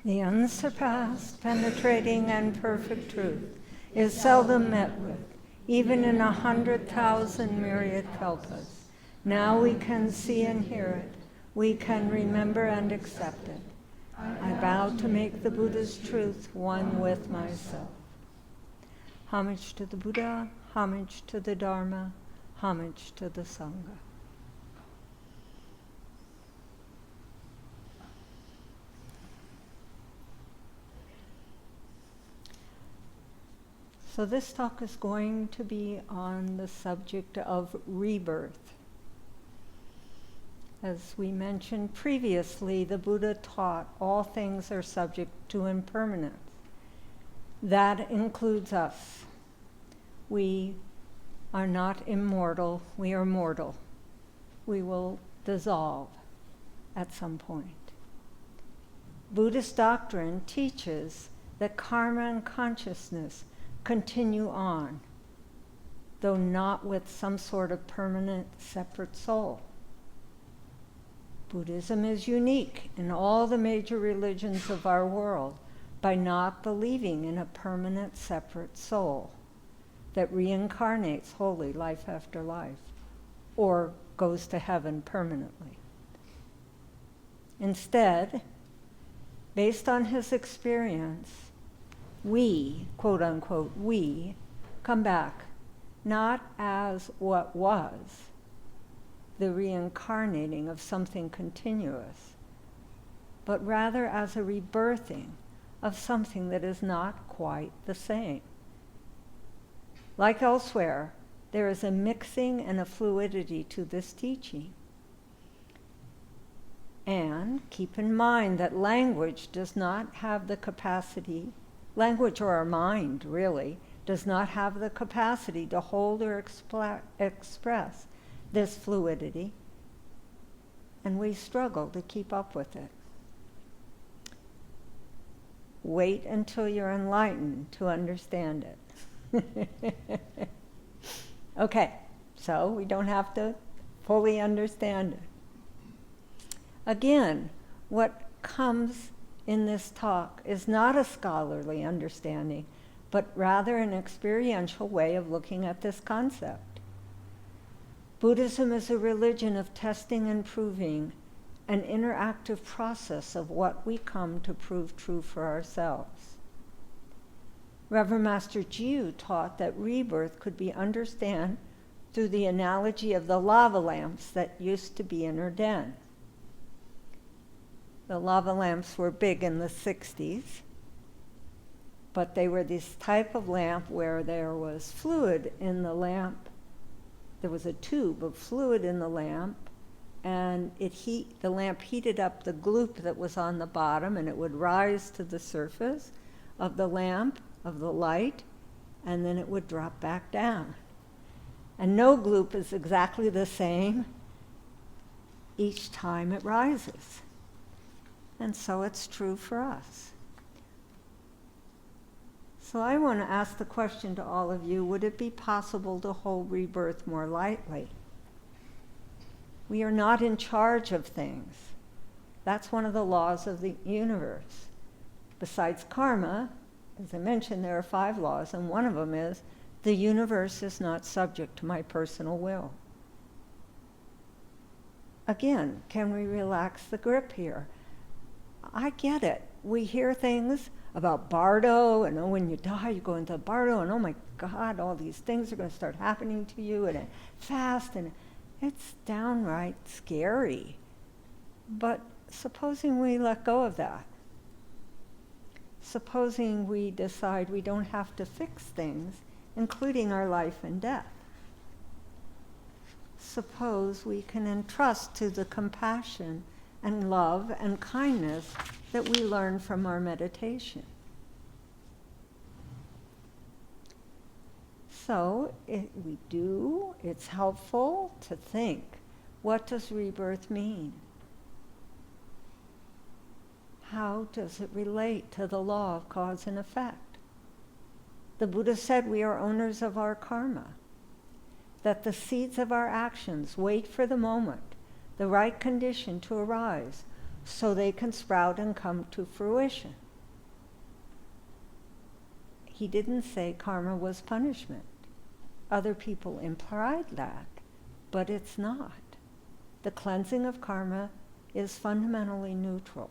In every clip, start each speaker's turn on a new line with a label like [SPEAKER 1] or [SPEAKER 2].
[SPEAKER 1] The unsurpassed, penetrating, and perfect truth is seldom met with, even in 100,000 myriad kalpas. Now we can see and hear it. We can remember and accept it. I vow to make the Buddha's truth one with myself. Homage to the Buddha, homage to the Dharma, homage to the Sangha. So this talk is going to be on the subject of rebirth. As we mentioned previously, the Buddha taught all things are subject to impermanence. That includes us. We are not immortal, we are mortal. We will dissolve at some point. Buddhist doctrine teaches that karma and consciousness continue on, though not with some sort of permanent separate soul. Buddhism is unique in all the major religions of our world by not believing in a permanent separate soul that reincarnates wholly life after life or goes to heaven permanently. Instead, based on his experience, we, quote unquote, we, come back not as what was, the reincarnating of something continuous, but rather as a rebirthing of something that is not quite the same. Like elsewhere, there is a mixing and a fluidity to this teaching. And keep in mind that language does not have the capacity, language or our mind really, does not have the capacity to hold or express this fluidity, and we struggle to keep up with it. Wait until you're enlightened to understand it. Okay, so we don't have to fully understand it. Again, what comes in this talk is not a scholarly understanding, but rather an experiential way of looking at this concept. Buddhism is a religion of testing and proving, an interactive process of what we come to prove true for ourselves. Reverend Master Jiyu taught that rebirth could be understood through the analogy of the lava lamps that used to be in her den. The lava lamps were big in the 60s, but they were this type of lamp where there was fluid in the lamp. There was a tube of fluid in the lamp, and the lamp heated up the gloop that was on the bottom, and it would rise to the surface of the lamp, of the light, and then it would drop back down. And no gloop is exactly the same each time it rises. And so it's true for us. So I want to ask the question to all of you, would it be possible to hold rebirth more lightly? We are not in charge of things. That's one of the laws of the universe. Besides karma, as I mentioned, there are 5 laws, and one of them is the universe is not subject to my personal will. Again, can we relax the grip here? I get it. We hear things about Bardo, and when you die, you go into Bardo, and oh my God, all these things are going to start happening to you, and fast, and it's downright scary. But supposing we let go of that, supposing we decide we don't have to fix things, including our life and death. Suppose we can entrust to the compassion and love and kindness that we learn from our meditation. So it's helpful to think, what does rebirth mean? How does it relate to the law of cause and effect? The Buddha said we are owners of our karma, that the seeds of our actions wait for the moment, the right condition to arise, so they can sprout and come to fruition. He didn't say karma was punishment. Other people implied that, but it's not. The cleansing of karma is fundamentally neutral.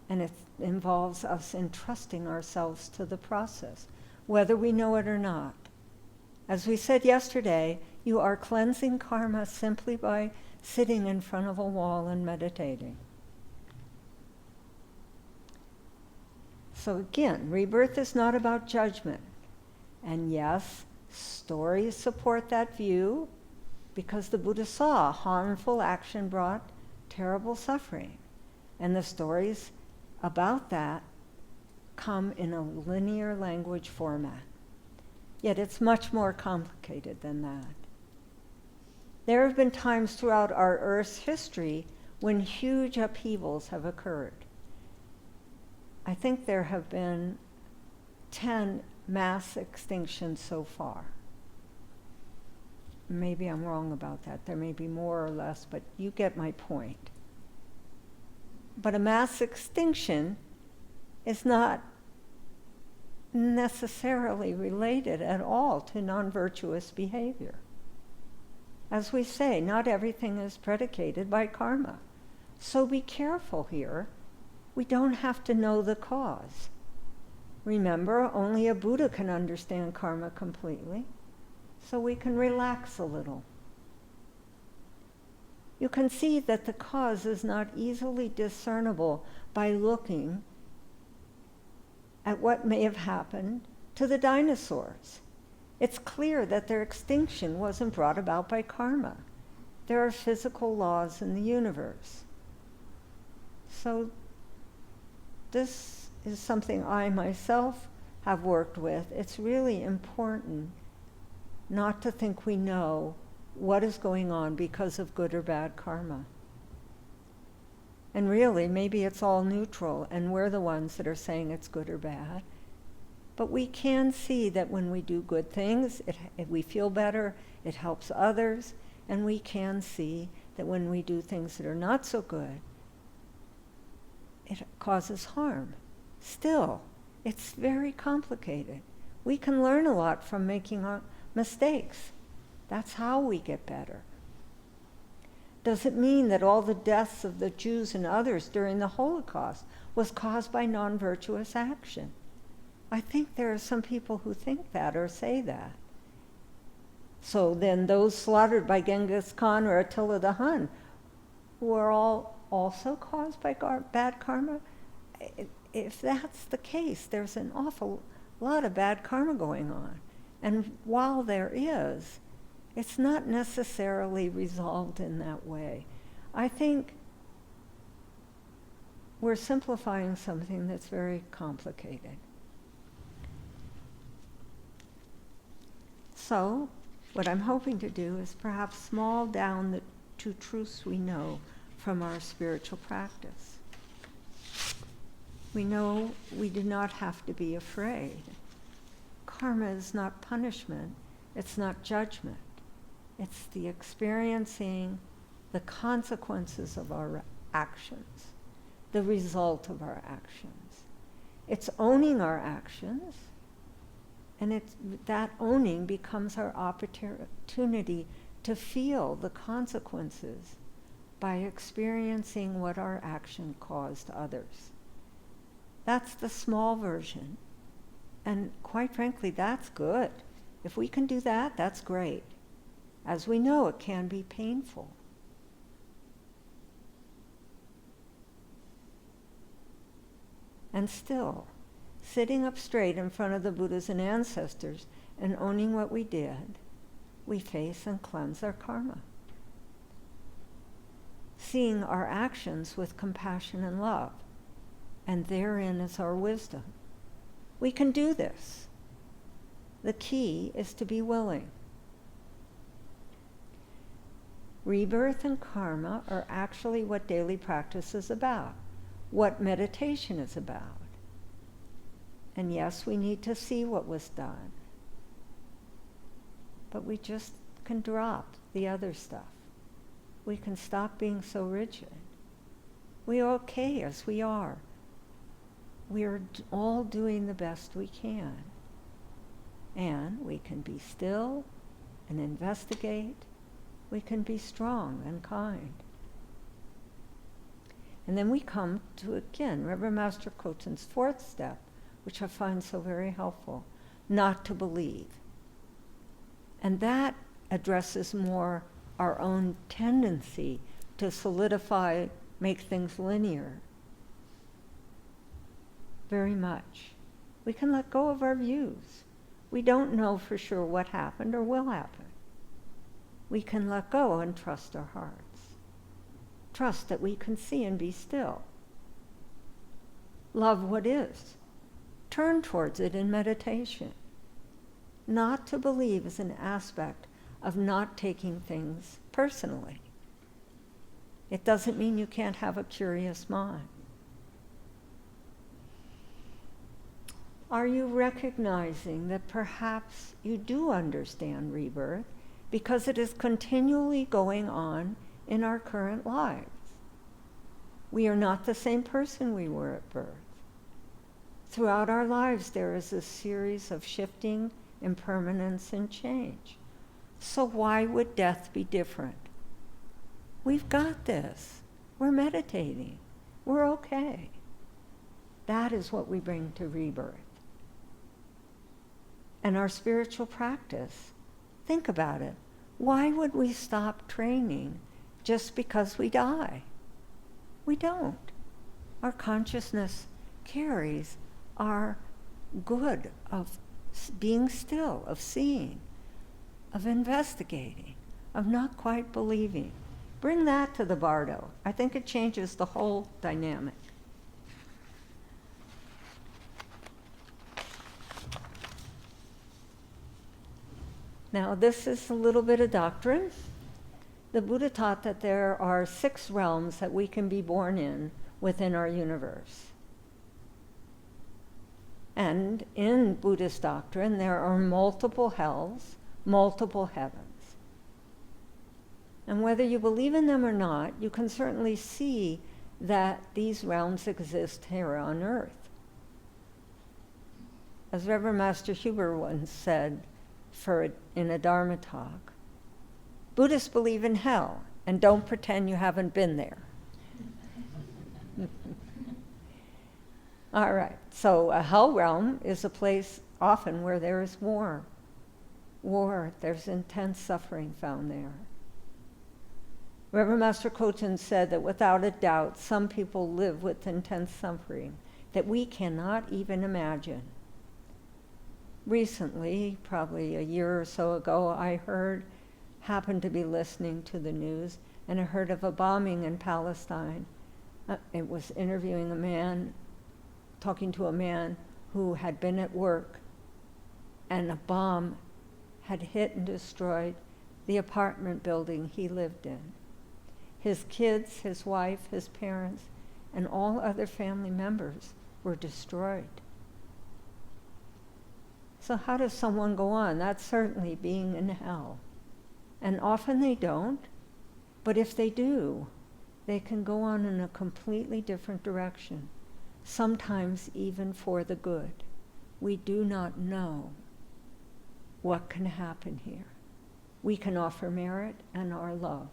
[SPEAKER 1] And it involves us entrusting ourselves to the process, whether we know it or not. As we said yesterday, you are cleansing karma simply by sitting in front of a wall and meditating. So again, rebirth is not about judgment. And yes, stories support that view, because the Buddha saw harmful action brought terrible suffering. And the stories about that come in a linear language format. Yet it's much more complicated than that. There have been times throughout our Earth's history when huge upheavals have occurred. I think there have been 10 mass extinctions so far. Maybe I'm wrong about that. There may be more or less, but you get my point. But a mass extinction is not necessarily related at all to non-virtuous behavior. As we say, not everything is predicated by karma. So be careful here. We don't have to know the cause. Remember, only a Buddha can understand karma completely, so we can relax a little. You can see that the cause is not easily discernible by looking at what may have happened to the dinosaurs. It's clear that their extinction wasn't brought about by karma. There are physical laws in the universe. So this is something I myself have worked with. It's really important not to think we know what is going on because of good or bad karma. And really, maybe it's all neutral, and we're the ones that are saying it's good or bad. But we can see that when we do good things, we feel better, it helps others, and we can see that when we do things that are not so good, it causes harm. Still, it's very complicated. We can learn a lot from making our mistakes. That's how we get better. Does it mean that all the deaths of the Jews and others during the Holocaust was caused by non-virtuous action? I think there are some people who think that or say that. So then those slaughtered by Genghis Khan or Attila the Hun were all also caused by bad karma? If that's the case, there's an awful lot of bad karma going on. And while there is, it's not necessarily resolved in that way. I think we're simplifying something that's very complicated. So, what I'm hoping to do is perhaps small down the two truths we know from our spiritual practice. We know we do not have to be afraid. Karma is not punishment, it's not judgment. It's the experiencing the consequences of our actions, the result of our actions. It's owning our actions, and that owning becomes our opportunity to feel the consequences by experiencing what our action caused others. That's the small version. And quite frankly, that's good. If we can do that, that's great. As we know, it can be painful. And still, sitting up straight in front of the Buddhas and ancestors and owning what we did, we face and cleanse our karma. Seeing our actions with compassion and love, and therein is our wisdom. We can do this. The key is to be willing. Rebirth and karma are actually what daily practice is about, what meditation is about. And yes, we need to see what was done, but we just can drop the other stuff. we can stop being so rigid. We are okay as we are. We are all doing the best we can. And we can be still and investigate. We can be strong and kind. And then we come to, again, Reverend Master Koten's fourth step, which I find so very helpful, not to believe. And that addresses more our own tendency to solidify, make things linear. Very much. We can let go of our views. We don't know for sure what happened or will happen. We can let go and trust our hearts. Trust that we can see and be still. Love what is. Turn towards it in meditation. Not to believe is an aspect of not taking things personally. It doesn't mean you can't have a curious mind. Are you recognizing that perhaps you do understand rebirth because it is continually going on in our current lives? We are not the same person we were at birth. Throughout our lives, there is a series of shifting, impermanence, and change. So why would death be different? We've got this. We're meditating. We're okay. That is what we bring to rebirth. And our spiritual practice, think about it. Why would we stop training just because we die? We don't. Our consciousness carries our good of being still, of seeing, of investigating, of not quite believing. Bring that to the bardo. I think it changes the whole dynamic. Now, this is a little bit of doctrine. The Buddha taught that there are 6 realms that we can be born in within our universe. And in Buddhist doctrine, there are multiple hells, multiple heavens. And whether you believe in them or not, you can certainly see that these realms exist here on earth. As Reverend Master Huber once said in a Dharma talk, Buddhists believe in hell and don't pretend you haven't been there. All right, so a hell realm is a place often where there is war. There's intense suffering found there. Reverend Master Koten said that without a doubt, some people live with intense suffering that we cannot even imagine. Recently, probably a year or so ago, I happened to be listening to the news, and I heard of a bombing in Palestine. It was interviewing a man, talking to a man who had been at work, and a bomb had hit and destroyed the apartment building he lived in. His kids, his wife, his parents, and all other family members were destroyed. So how does someone go on? That's certainly being in hell. And often they don't, but if they do, they can go on in a completely different direction, sometimes even for the good. We do not know what can happen here. We can offer merit and our love.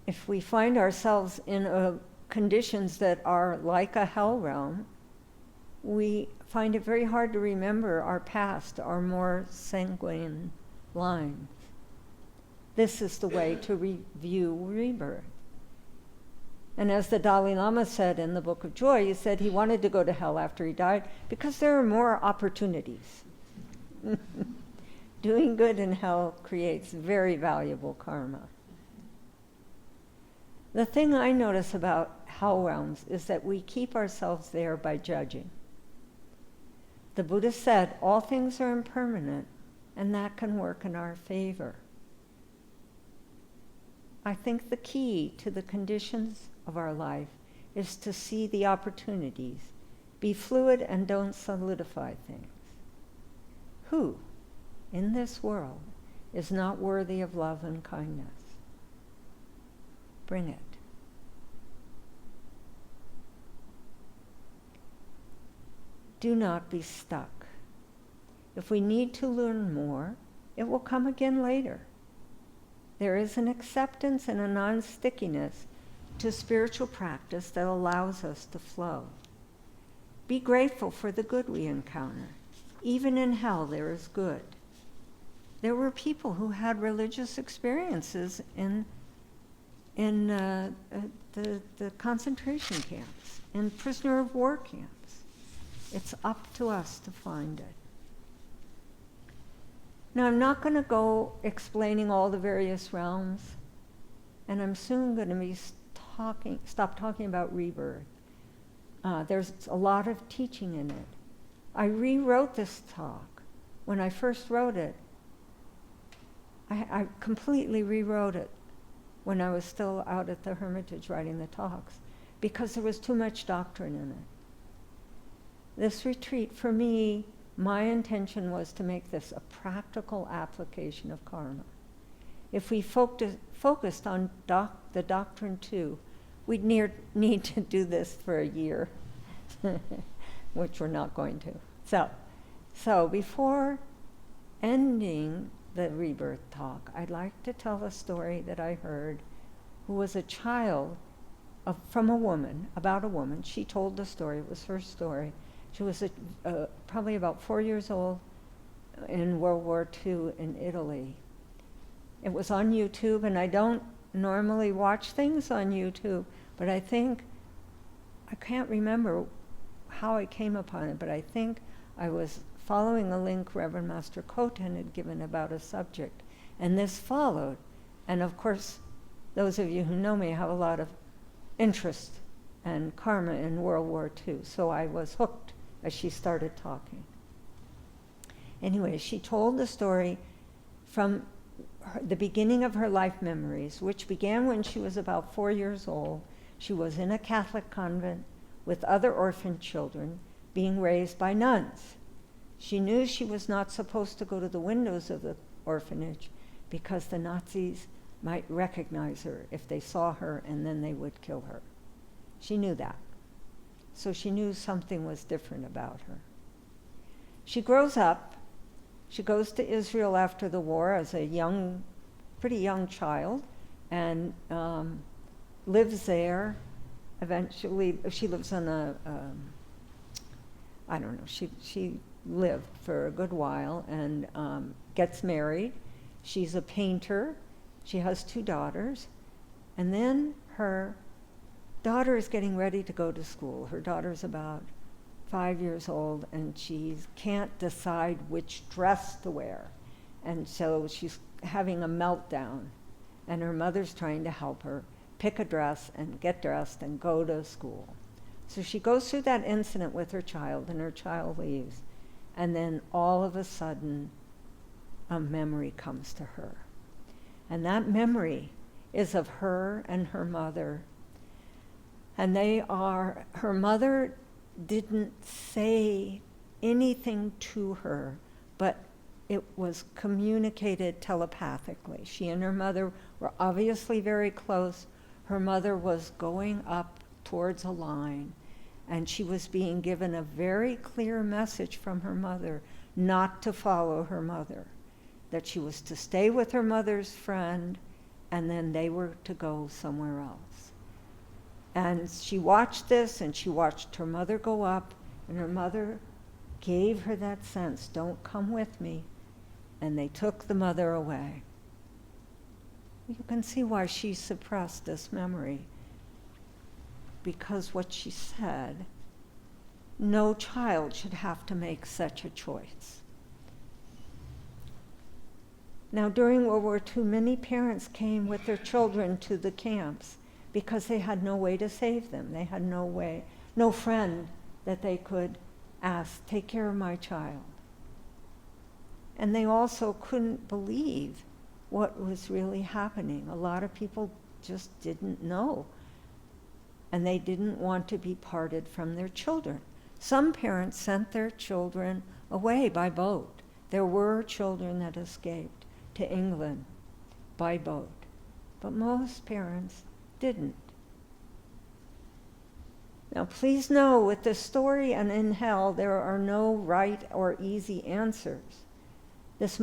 [SPEAKER 1] If we find ourselves in conditions that are like a hell realm, we find it very hard to remember our past, our more sanguine lines. This is the way to review rebirth. And as the Dalai Lama said in the Book of Joy, he said he wanted to go to hell after he died because there are more opportunities. Doing good in hell creates very valuable karma. The thing I notice about hell realms is that we keep ourselves there by judging. The Buddha said all things are impermanent, and that can work in our favor. I think the key to the conditions of our life is to see the opportunities, be fluid and don't solidify things. Who in this world is not worthy of love and kindness. Bring it. Do not be stuck. If we need to learn more, it will come again later. There is an acceptance and a non-stickiness to spiritual practice that allows us to flow. Be grateful for the good we encounter. Even in hell, there is good. There were people who had religious experiences in the concentration camps, in prisoner of war camps. It's up to us to find it. Now, I'm not going to go explaining all the various realms, and I'm soon going to be stop talking about rebirth. There's a lot of teaching in it. I rewrote this talk. When I first wrote it, I completely rewrote it when I was still out at the Hermitage writing the talks, because there was too much doctrine in it. This retreat, for me, my intention was to make this a practical application of karma. If we focused on the doctrine too, we'd need to do this for a year, which we're not going to. So before ending the rebirth talk, I'd like to tell a story that I heard, who was a child from a woman, about a woman. She told the story, it was her story. She was probably about 4 years old in World War II in Italy. It was on YouTube, and I don't normally watch things on YouTube, but I can't remember how I came upon it, but I think I was following a link Reverend Master Koten had given about a subject, and this followed. And of course, those of you who know me have a lot of interest and karma in World War II, so I was hooked as she started talking. Anyway, she told the story from the beginning of her life memories, which began when she was about 4 years old. She was in a Catholic convent with other orphan children being raised by nuns. She knew she was not supposed to go to the windows of the orphanage because the Nazis might recognize her if they saw her, and then they would kill her. She knew that. So she knew something was different about her. She grows up. She goes to Israel after the war as a pretty young child, and lives there. Eventually, she lives on she lived for a good while and gets married. She's a painter. She has 2 daughters. And then her daughter is getting ready to go to school. Her daughter's about 5 years old, and she can't decide which dress to wear. And so she's having a meltdown, and her mother's trying to help her pick a dress and get dressed and go to school. So she goes through that incident with her child, and her child leaves. And then all of a sudden, a memory comes to her. And that memory is of her and her mother. And her mother didn't say anything to her, but it was communicated telepathically. She and her mother were obviously very close. Her mother was going up towards a line, and she was being given a very clear message from her mother not to follow her mother, that she was to stay with her mother's friend, and then they were to go somewhere else. And she watched this, and she watched her mother go up, and her mother gave her that sense, don't come with me, and they took the mother away. You can see why she suppressed this memory, because what she said, no child should have to make such a choice. Now, during World War II, many parents came with their children to the camps because they had no way to save them. They had no friend that they could ask, take care of my child. And they also couldn't believe what was really happening. A lot of people just didn't know, and they didn't want to be parted from their children. Some parents sent their children away by boat. There were children that escaped. to England by boat, but most parents didn't. Now please know, with this story and in hell, there are no right or easy answers. This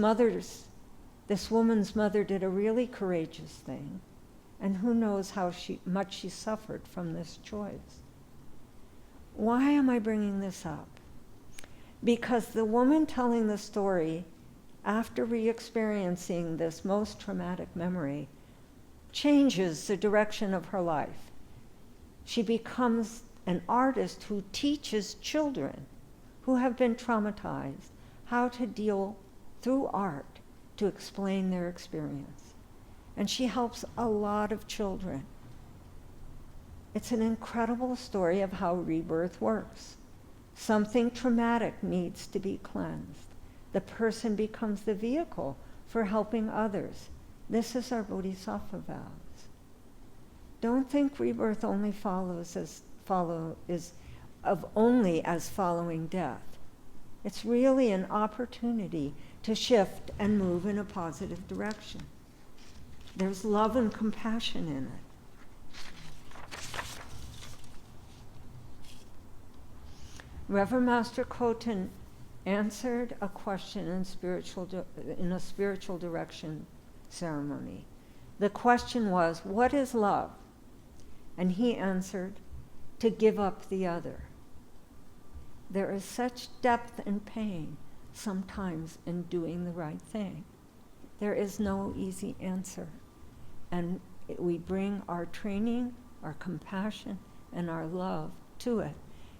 [SPEAKER 1] woman's mother did a really courageous thing, and who knows how much she suffered from this choice. Why am I bringing this up? Because the woman telling the story, after re-experiencing this most traumatic memory, changes the direction of her life. She becomes an artist who teaches children who have been traumatized how to deal through art to explain their experience. And she helps a lot of children. It's an incredible story of how rebirth works. Something traumatic needs to be cleansed. The person becomes the vehicle for helping others. This is our bodhisattva vows. Don't think rebirth only is only as following death. It's really an opportunity to shift and move in a positive direction. There's love and compassion in it. Reverend Master Khoten answered a question in a spiritual direction ceremony. The question was, what is love? And he answered, to give up the other. There is such depth and pain sometimes in doing the right thing. There is no easy answer. And we bring our training, our compassion, and our love to it.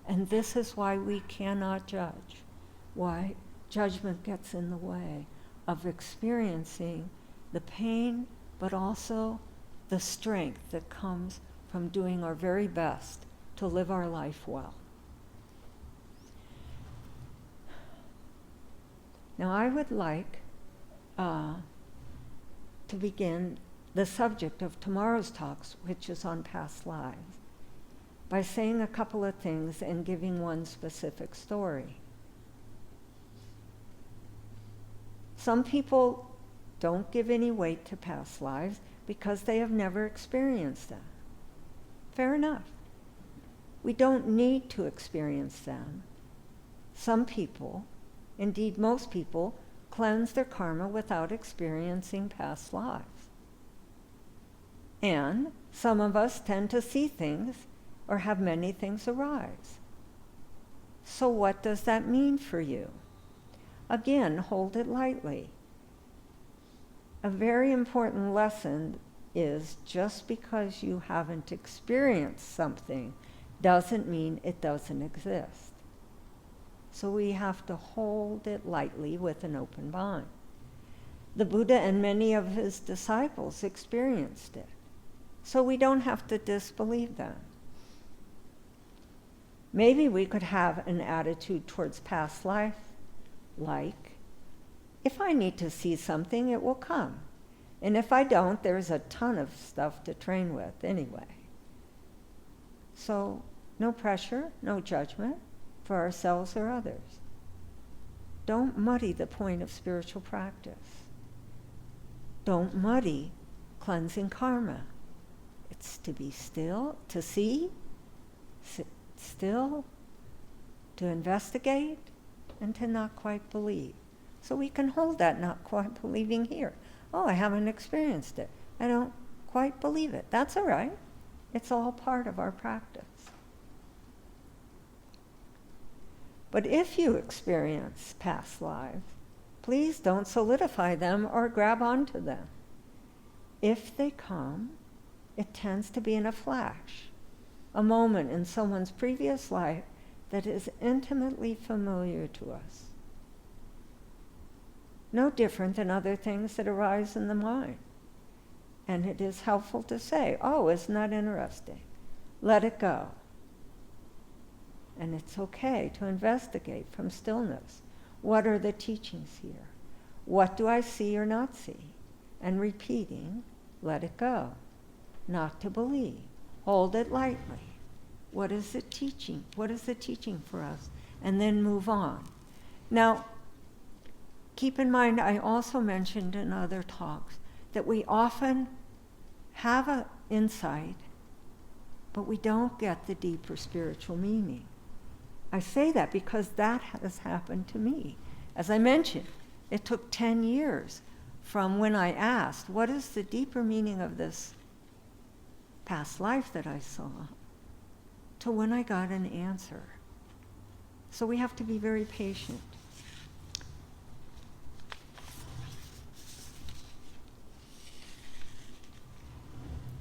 [SPEAKER 1] And this is why we cannot judge, why judgment gets in the way of experiencing the pain, but also the strength that comes from doing our very best to live our life well. Now I would like to begin the subject of tomorrow's talks, which is on past lives, by saying a couple of things and giving one specific story. Some people don't give any weight to past lives because they have never experienced them. Fair enough. We don't need to experience them. Some people, indeed most people, cleanse their karma without experiencing past lives. And some of us tend to see things or have many things arise. So what does that mean for you? Again, hold it lightly. A very important lesson is just because you haven't experienced something doesn't mean it doesn't exist. So we have to hold it lightly with an open mind. The Buddha and many of his disciples experienced it. So we don't have to disbelieve them. Maybe we could have an attitude towards past life like, if I need to see something, it will come. And if I don't, there's a ton of stuff to train with anyway. So no pressure, no judgment for ourselves or others. Don't muddy the point of spiritual practice. Don't muddy cleansing karma. It's to be still, to see, sit still, to investigate, and to not quite believe. So we can hold that not quite believing here. Oh, I haven't experienced it. I don't quite believe it. That's all right. It's all part of our practice. But if you experience past lives, please don't solidify them or grab onto them. If they come, it tends to be in a flash, a moment in someone's previous life that is intimately familiar to us. No different than other things that arise in the mind. And it is helpful to say, oh, isn't that interesting? Let it go. And it's okay to investigate from stillness. What are the teachings here? What do I see or not see? And repeating, let it go. Not to believe. Hold it lightly. What is it teaching? What is the teaching for us? And then move on. Now, keep in mind, I also mentioned in other talks that we often have an insight, but we don't get the deeper spiritual meaning. I say that because that has happened to me. As I mentioned, it took 10 years from when I asked, what is the deeper meaning of this past life that I saw, to when I got an answer. So we have to be very patient.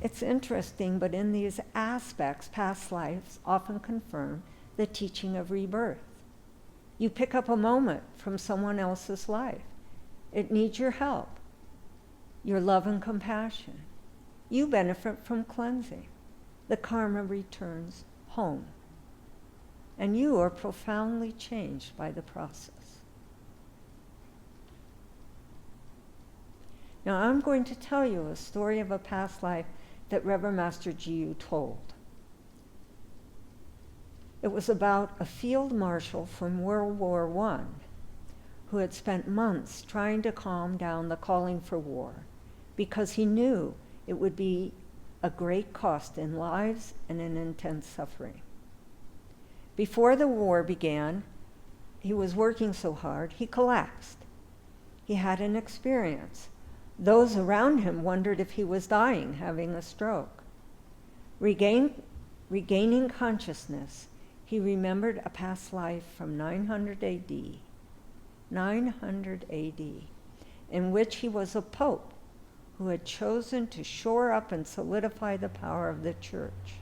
[SPEAKER 1] It's interesting, but in these aspects, past lives often confirm the teaching of rebirth. You pick up a moment from someone else's life. It needs your help, your love and compassion. You benefit from cleansing. The karma returns home. And you are profoundly changed by the process. Now I'm going to tell you a story of a past life that Reverend Master Jiyu told. It was about a field marshal from World War I who had spent months trying to calm down the calling for war because he knew it would be a great cost in lives and in intense suffering. Before the war began, he was working so hard, he collapsed. He had an experience. Those around him wondered if he was dying, having a stroke. Regaining consciousness, he remembered a past life from 900 AD, in which he was a pope who had chosen to shore up and solidify the power of the church.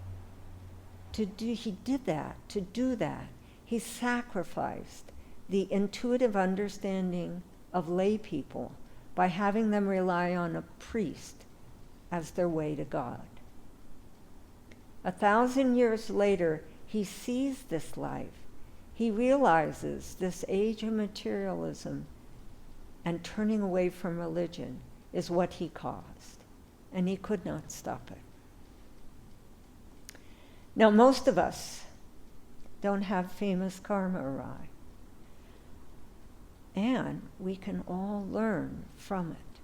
[SPEAKER 1] To do that, he sacrificed the intuitive understanding of lay people by having them rely on a priest as their way to God. 1,000 years later, he sees this life. He realizes this age of materialism and turning away from religion is what he caused, and he could not stop it. Now, most of us don't have famous karma arrive, and we can all learn from it,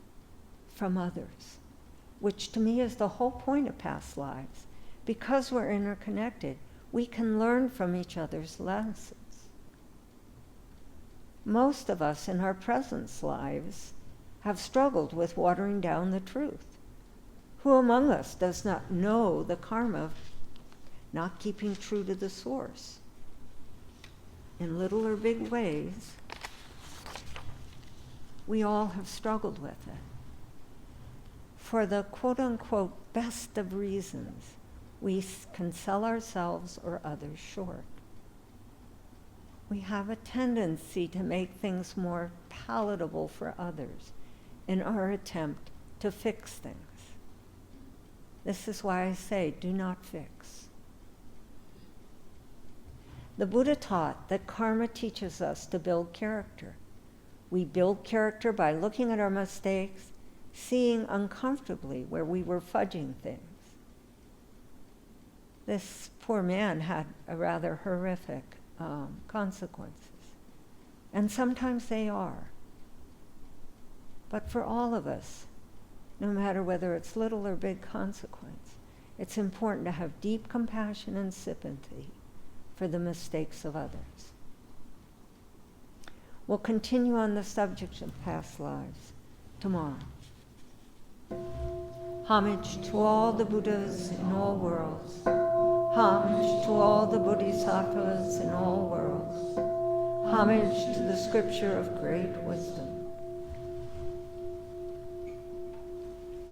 [SPEAKER 1] from others, which to me is the whole point of past lives. Because we're interconnected, we can learn from each other's lessons. Most of us in our present lives have struggled with watering down the truth. Who among us does not know the karma of not keeping true to the source? In little or big ways, we all have struggled with it. For the quote-unquote best of reasons, we can sell ourselves or others short. We have a tendency to make things more palatable for others in our attempt to fix things. This is why I say, do not fix. The Buddha taught that karma teaches us to build character. We build character by looking at our mistakes, seeing uncomfortably where we were fudging things. This poor man had a rather horrific consequences, and sometimes they are. But for all of us, no matter whether it's little or big consequence, it's important to have deep compassion and sympathy for the mistakes of others. We'll continue on the subject of past lives tomorrow. Homage to all the Buddhas in all worlds. Homage to all the Bodhisattvas in all worlds. Homage to the scripture of great wisdom.